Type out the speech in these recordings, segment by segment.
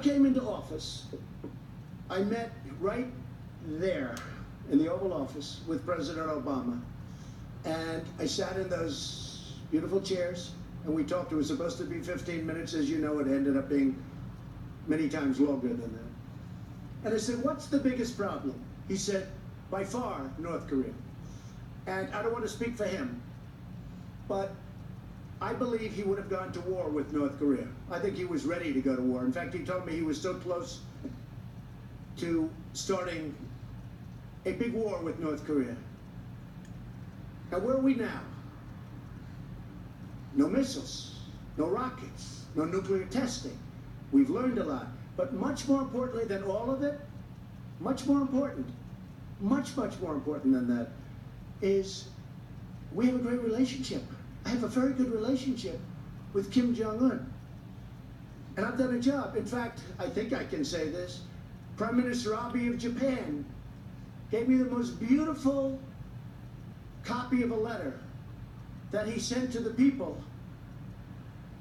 came into office, I met right there in the Oval Office with President Obama. And I sat in those beautiful chairs and we talked. It was supposed to be 15 minutes. As you know, it ended up being many times longer than that. And I said, what's the biggest problem? He said, by far, North Korea. And I don't want to speak for him, but I believe he would have gone to war with North Korea. I think he was ready to go to war. In fact, he told me he was so close to starting a big war with North Korea. Now, where are we now? No missiles, no rockets, no nuclear testing. We've learned a lot. But much more importantly than all of it, much more important than that, is we have a great relationship. I have a very good relationship with Kim Jong-un. And I've done a job. In fact, I think I can say this. Prime Minister Abe of Japan gave me the most beautiful copy of a letter that he sent to the people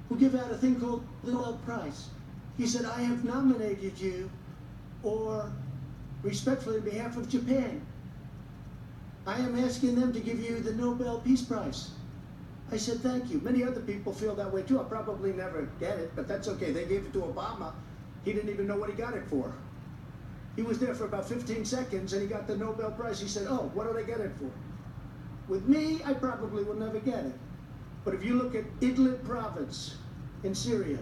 who give out a thing called the Nobel Prize. He said, I have nominated you, or respectfully on behalf of Japan, I am asking them to give you the Nobel Peace Prize. I said, thank you. Many other people feel that way too. I'll probably never get it, but that's okay. They gave it to Obama. He didn't even know what he got it for. He was there for about 15 seconds and he got the Nobel Prize. He said, oh, what did I get it for? With me, I probably will never get it. But if you look at Idlib province in Syria,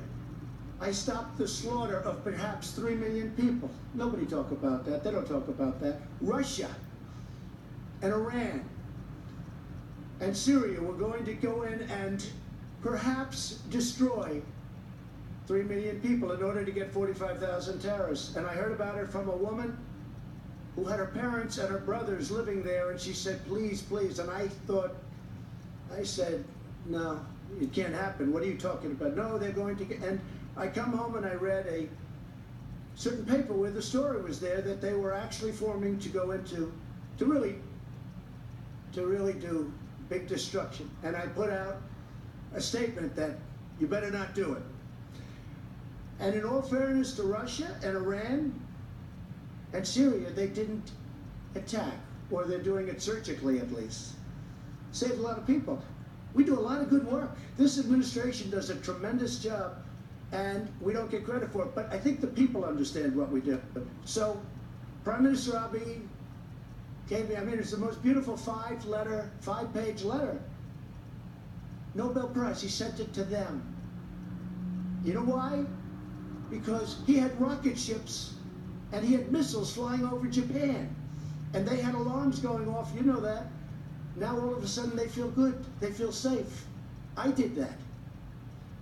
I stopped the slaughter of perhaps 3 million people. Nobody talk about that. They don't talk about that. Russia and Iran and Syria were going to go in and perhaps destroy 3 million people in order to get 45,000 terrorists. And I heard about it from a woman who had her parents and her brothers living there, and she said, please, please. And I said, no, it can't happen. What are you talking about? No, they're going to get, and I come home and I read a certain paper where the story was there that they were actually forming to go into, to really do big destruction. And I put out a statement that you better not do it. And in all fairness to Russia and Iran and Syria, they didn't attack, or they're doing it surgically at least. Saved a lot of people. We do a lot of good work. This administration does a tremendous job, and we don't get credit for it, but I think the people understand what we do. So Prime Minister Abe gave me, I mean, it's the most beautiful 5-page letter. Nobel Prize, he sent it to them. You know why? Because he had rocket ships and he had missiles flying over Japan, and they had alarms going off, you know that. Now all of a sudden they feel good, they feel safe. I did that.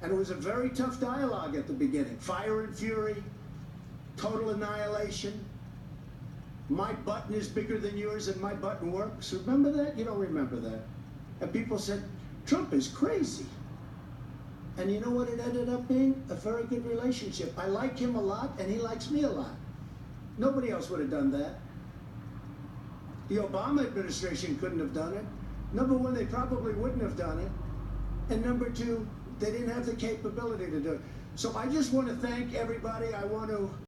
And it was a very tough dialogue at the beginning. Fire and fury, total annihilation. My button is bigger than yours and my button works. Remember that? You don't remember that. And people said, Trump is crazy. And you know what it ended up being? A very good relationship. I like him a lot and he likes me a lot. Nobody else would have done that. The Obama administration couldn't have done it. Number one, they probably wouldn't have done it. And number two, they didn't have the capability to do it. So I just want to thank everybody. I want to